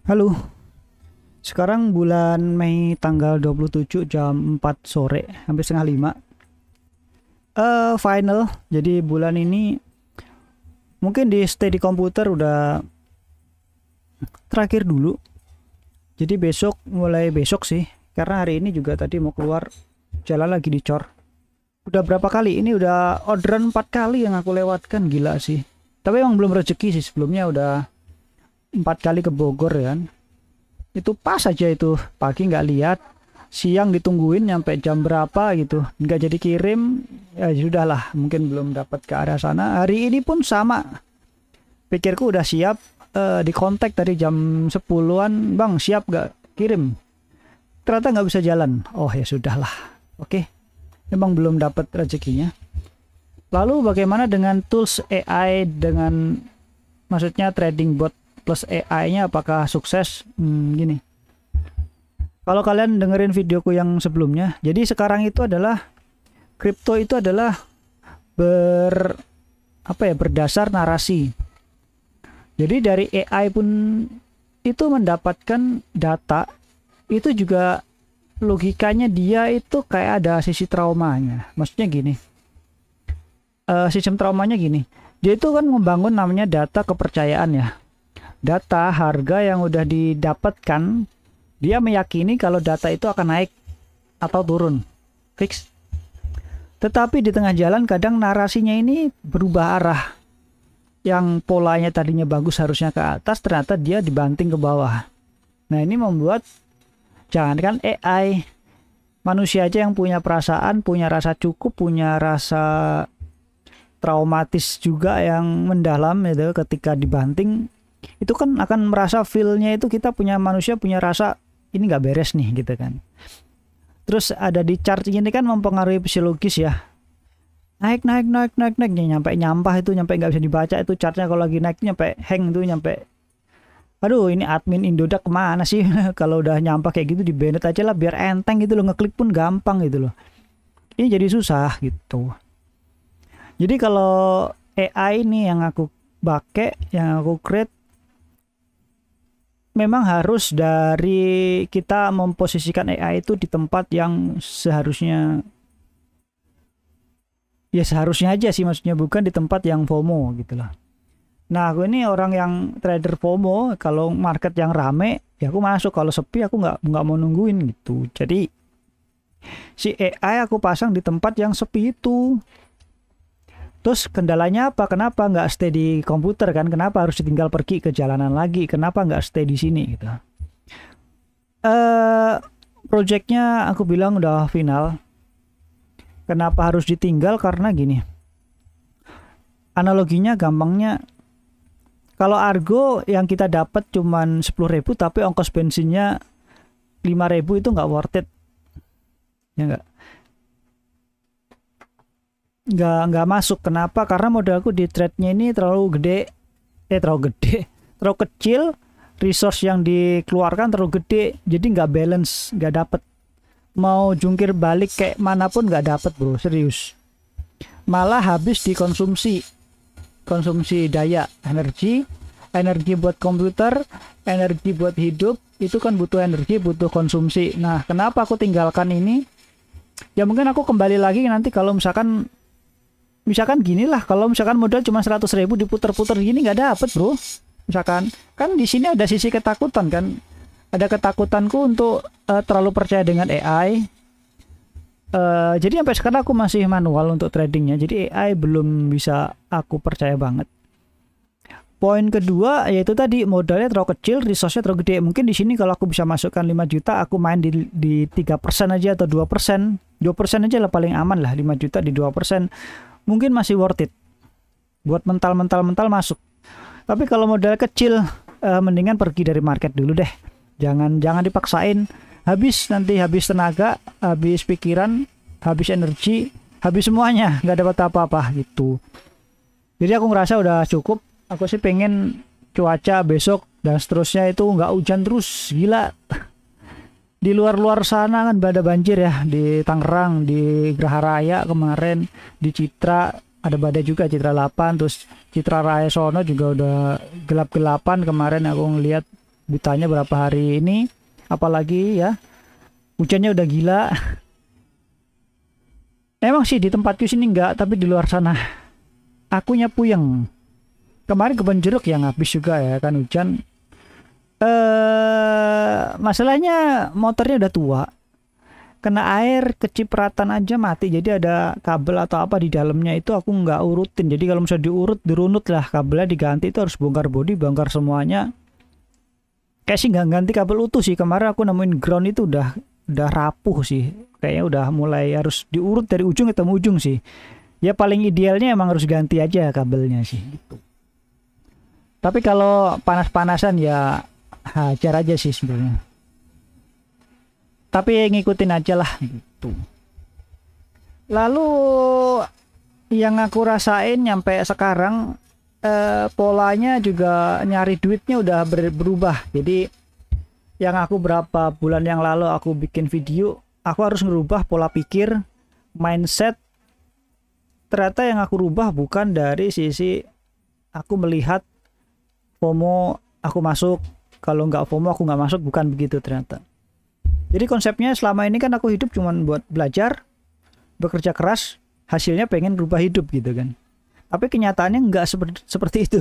Halo, sekarang bulan Mei tanggal 27 jam 4 sore, hampir setengah 5. Final, jadi bulan ini mungkin di stay di komputer udah terakhir dulu. Jadi besok, mulai besok sih, karena hari ini juga tadi mau keluar, jalan lagi dicor. Udah berapa kali? Ini udah orderan 4 kali yang aku lewatkan, gila sih. Tapi emang belum rezeki sih, sebelumnya udah 4 kali ke Bogor ya kan. Itu pas aja itu pagi nggak lihat, siang ditungguin nyampe jam berapa gitu nggak jadi kirim. Ya sudahlah, mungkin belum dapat ke arah sana. Hari ini pun sama, pikirku udah siap, di kontak tadi jam 10-an, bang siap nggak kirim, ternyata nggak bisa jalan. Oh ya sudahlah, oke, memang belum dapat rezekinya. Lalu bagaimana dengan tools AI, dengan maksudnya trading bot plus AI-nya, apakah sukses? Gini, kalau kalian dengerin videoku yang sebelumnya, jadi sekarang itu adalah kripto itu adalah berdasar narasi. Jadi dari AI pun itu mendapatkan data, itu juga logikanya dia itu kayak ada sisi traumanya. Maksudnya gini, sistem traumanya gini, dia itu kan membangun namanya data kepercayaan ya. Data harga yang udah didapatkan, dia meyakini kalau data itu akan naik atau turun, fix. Tetapi di tengah jalan kadang narasinya ini berubah arah. Yang polanya tadinya bagus harusnya ke atas, ternyata dia dibanting ke bawah. Nah ini membuat, jangankan AI, manusia aja yang punya perasaan, punya rasa cukup, punya rasa traumatis juga yang mendalam itu, ketika dibanting itu kan akan merasa feel-nya itu, kita punya, manusia punya rasa ini nggak beres nih gitu kan. Terus ada di chart ini kan mempengaruhi psikologis ya, naik nyampe nyampah itu, nyampe nggak bisa dibaca itu chartnya. Kalau lagi naik nyampe hang tuh, nyampe aduh ini admin Indodax kemana sih. Kalau udah nyampah kayak gitu di banned aja lah biar enteng gitu loh, ngeklik pun gampang gitu loh. Ini jadi susah gitu. Jadi kalau AI ini yang aku pakai, yang aku create, memang harus dari kita memposisikan AI itu di tempat yang seharusnya, ya seharusnya aja sih, maksudnya bukan di tempat yang FOMO gitu lah. Nah aku ini orang yang trader FOMO, kalau market yang rame ya aku masuk, kalau sepi aku nggak mau nungguin gitu. Jadi si AI aku pasang di tempat yang sepi itu. Terus kendalanya apa? Kenapa nggak stay di komputer kan? Kenapa harus ditinggal pergi ke jalanan lagi? Kenapa nggak stay di sini gitu? Projectnya aku bilang udah final. Kenapa harus ditinggal? Karena gini, analoginya gampangnya, kalau Argo yang kita dapat cuman 10.000 tapi ongkos bensinnya 5.000, itu nggak worth it, ya nggak masuk. Kenapa? Karena modalku di trade-nya ini terlalu gede, terlalu kecil, resource yang dikeluarkan terlalu gede, jadi nggak balance, nggak dapet. Mau jungkir balik kayak manapun nggak dapet bro, serius. Malah habis dikonsumsi, konsumsi daya, energi buat komputer, energi buat hidup, itu kan butuh energi, butuh konsumsi. Nah kenapa aku tinggalkan ini? Ya mungkin aku kembali lagi nanti kalau misalkan gini lah, kalau misalkan modal cuma 100.000 diputer-puter gini nggak dapet bro. Misalkan kan di sini ada sisi ketakutan kan, ada ketakutanku untuk terlalu percaya dengan AI. Jadi sampai sekarang aku masih manual untuk tradingnya, jadi AI belum bisa aku percaya banget. Poin kedua yaitu tadi, modalnya terlalu kecil, resource-nya terlalu gede. Mungkin di sini kalau aku bisa masukkan 5 juta, aku main di 3% aja atau 2%. 2% aja lah paling aman lah, 5 juta di 2%. Mungkin masih worth it. Buat mental masuk. Tapi kalau modal kecil, mendingan pergi dari market dulu deh. Jangan dipaksain. Nanti habis tenaga, habis pikiran, habis energi, habis semuanya, nggak dapat apa-apa gitu. Jadi aku ngerasa udah cukup. Aku sih pengen cuaca besok dan seterusnya itu nggak hujan terus, gila. Di luar sana kan ada banjir ya, di Tangerang, di Geraha Raya kemarin, di Citra ada badai juga, Citra 8, terus Citra Raya sono juga udah gelap-gelapan kemarin aku ngeliat. butanya berapa hari ini, apalagi ya hujannya udah gila. Emang sih di tempatku sini enggak, tapi di luar sana akunya puyeng. Kemarin kebun jeruk yang habis juga ya kan hujan. Masalahnya motornya udah tua, kena air kecipratan aja mati. Jadi ada kabel atau apa di dalamnya itu aku nggak urutin. Jadi kalau misalnya dirunut lah kabelnya diganti, itu harus bongkar bodi, bongkar semuanya. Kayak sih nggak ganti kabel utuh sih. Kemarin aku nemuin ground itu udah rapuh sih. Kayaknya udah mulai harus diurut dari ujung ketemu ujung sih. Ya paling idealnya emang harus ganti aja kabelnya sih gitu. Tapi kalau panas-panasan ya hajar aja sih sebenarnya. Tapi ngikutin aja lah gitu. Lalu yang aku rasain nyampe sekarang, polanya juga nyari duitnya udah berubah. Jadi yang aku berapa bulan yang lalu aku bikin video, aku harus ngerubah pola pikir, mindset. Ternyata yang aku rubah bukan dari sisi aku melihat FOMO aku masuk, kalau nggak FOMO aku nggak masuk, bukan begitu ternyata. Jadi konsepnya selama ini kan aku hidup cuman buat belajar, bekerja keras, hasilnya pengen berubah hidup gitu kan. Tapi kenyataannya nggak seperti itu.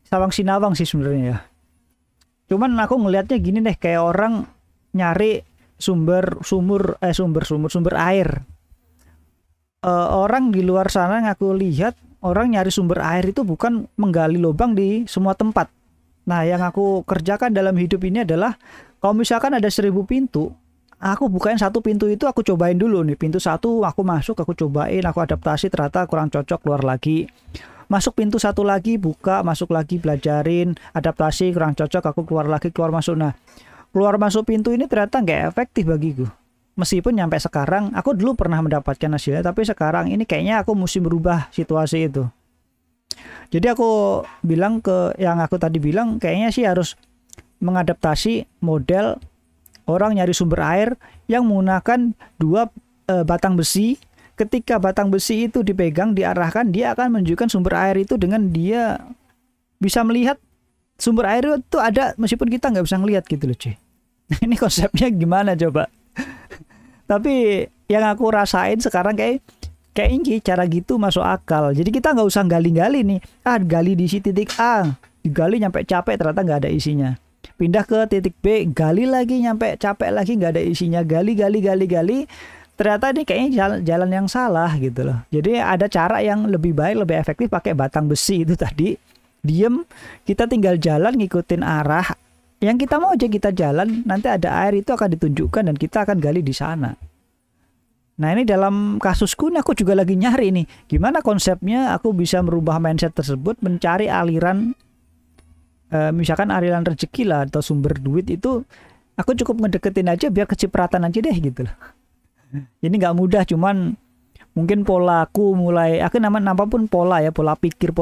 Sawang sinawang sih sebenarnya ya. Cuman aku ngelihatnya gini deh, kayak orang nyari sumber air. Orang di luar sana yang aku lihat, orang nyari sumber air itu bukan menggali lubang di semua tempat. Nah, yang aku kerjakan dalam hidup ini adalah, kalau misalkan ada 1000 pintu, aku bukain satu pintu itu, aku cobain dulu nih. Pintu satu aku masuk, aku cobain, aku adaptasi, ternyata kurang cocok, keluar lagi. Masuk pintu satu lagi, buka, masuk lagi, belajarin, adaptasi, kurang cocok, aku keluar lagi, keluar masuk. Nah, keluar masuk pintu ini ternyata nggak efektif bagiku. Meskipun nyampe sekarang, aku dulu pernah mendapatkan hasilnya, tapi sekarang ini kayaknya aku mesti merubah situasi itu. Jadi aku bilang ke yang aku tadi bilang, kayaknya sih harus mengadaptasi model orang nyari sumber air yang menggunakan 2 batang besi. Ketika batang besi itu dipegang, diarahkan, dia akan menunjukkan sumber air itu dengan dia bisa melihat sumber air itu ada meskipun kita nggak bisa ngelihat gitu loh cuy. Ini konsepnya gimana coba? Tapi yang aku rasain sekarang kayak ini cara gitu masuk akal. Jadi kita nggak usah gali-gali nih. Gali di titik A, digali nyampe capek ternyata nggak ada isinya. Pindah ke titik B, gali lagi nyampe capek lagi nggak ada isinya. Gali. Ternyata ini kayaknya jalan yang salah gitu loh. Jadi ada cara yang lebih baik, lebih efektif pakai batang besi itu tadi. Diem, kita tinggal jalan ngikutin arah yang kita mau aja, kita jalan, nanti ada air itu akan ditunjukkan dan kita akan gali di sana. Nah, ini dalam kasusku ini aku juga lagi nyari nih, gimana konsepnya aku bisa merubah mindset tersebut, mencari aliran, misalkan aliran rezeki lah atau sumber duit itu, aku cukup ngedeketin aja biar kecipratan aja deh gitu loh. Ini nggak mudah, cuman mungkin polaku mulai, aku apapun pola ya, pola pikir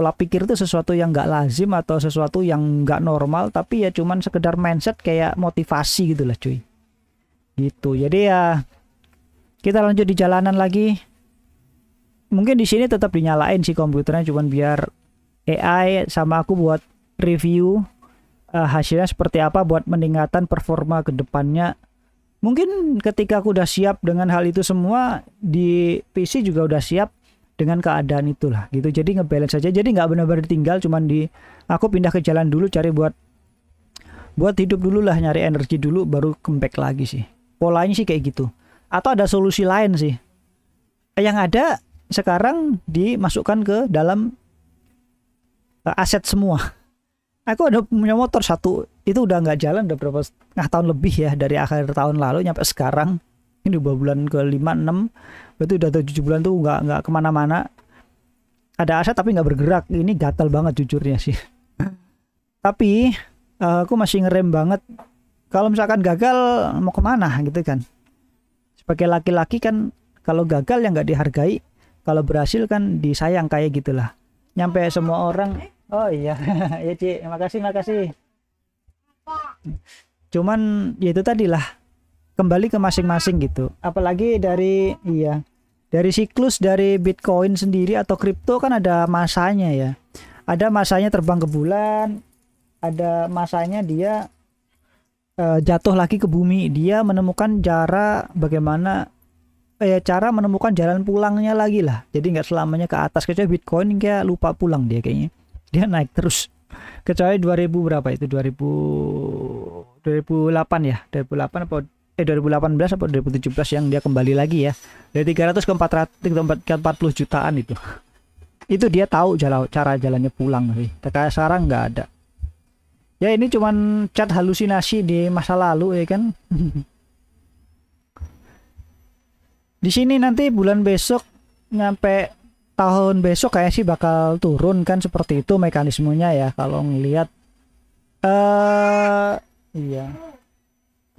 itu sesuatu yang nggak lazim atau sesuatu yang nggak normal, tapi ya cuman sekedar mindset kayak motivasi gitu lah cuy. Gitu. Jadi ya kita lanjut di jalanan lagi. Mungkin di sini tetap dinyalain sih komputernya, cuman biar AI sama aku buat review hasilnya seperti apa buat meningkatkan performa ke depannya. Mungkin ketika aku udah siap dengan hal itu semua, di PC juga udah siap dengan keadaan itulah gitu. Jadi ngebalance saja. Jadi nggak benar-benar ditinggal, cuman aku pindah ke jalan dulu, cari buat hidup dulu lah, nyari energi dulu, baru comeback lagi sih. Polanya sih kayak gitu. Atau ada solusi lain sih. Yang ada sekarang dimasukkan ke dalam aset semua. Aku ada punya motor satu, itu udah nggak jalan udah berapa tahun lebih ya, dari akhir tahun lalu nyampe sekarang. Ini udah bulan ke 5-6, berarti udah 7 bulan tuh nggak kemana-mana. Ada aset tapi nggak bergerak. Ini gatal banget jujurnya sih. Tapi aku masih ngerem banget. Kalau misalkan gagal mau kemana gitu kan. Sebagai laki-laki kan, kalau gagal ya nggak dihargai, kalau berhasil kan disayang kayak gitulah. Nyampe semua orang. Oh iya, ya Ci, makasih. Cuman ya itu tadi lah, kembali ke masing-masing gitu. Apalagi dari siklus dari Bitcoin sendiri atau kripto kan ada masanya ya. Ada masanya terbang ke bulan, ada masanya dia jatuh lagi ke bumi. Dia menemukan cara menemukan jalan pulangnya lagi lah. Jadi nggak selamanya ke atas. Kecuali Bitcoin kayak lupa pulang dia kayaknya. Dia naik terus. Kecuali 2000 berapa itu? 2008 ya. 2008 apa 2018 atau 2017 yang dia kembali lagi ya. Dari 300 ke 400 ke 40 jutaan itu. Itu dia tahu cara jalannya pulang sih. Kayak sekarang nggak ada. Ya ini cuman cat halusinasi di masa lalu ya kan. Di sini nanti bulan besok nyampe tahun besok kayak sih bakal turun kan, seperti itu mekanismenya ya kalau ngelihat iya.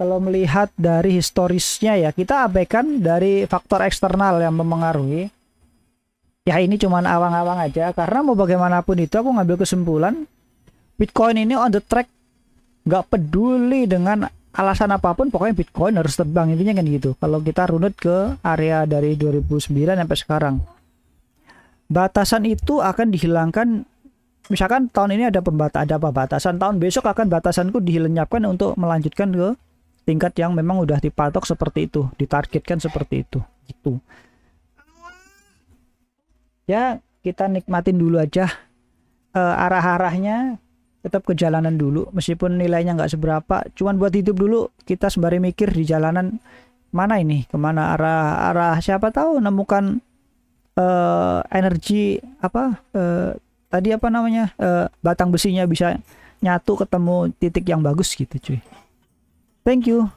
Kalau melihat dari historisnya ya, kita abaikan dari faktor eksternal yang mempengaruhi. Ya ini cuman awang-awang aja, karena mau bagaimanapun itu aku ngambil kesimpulan Bitcoin ini on the track, nggak peduli dengan alasan apapun, pokoknya Bitcoin harus terbang, intinya kan gitu. Kalau kita runut ke area dari 2009 sampai sekarang, batasan itu akan dihilangkan. Misalkan tahun ini ada pembatasan, tahun besok akan batasanku dilenyapkan untuk melanjutkan ke tingkat yang memang udah dipatok seperti itu, ditargetkan seperti itu gitu. Ya kita nikmatin dulu aja arah-arahnya, tetap ke jalanan dulu meskipun nilainya nggak seberapa, cuman buat hidup dulu. Kita sembari mikir di jalanan mana ini, kemana arah siapa tahu nemukan energi apa tadi apa namanya batang besinya bisa nyatu ketemu titik yang bagus gitu cuy. Thank you.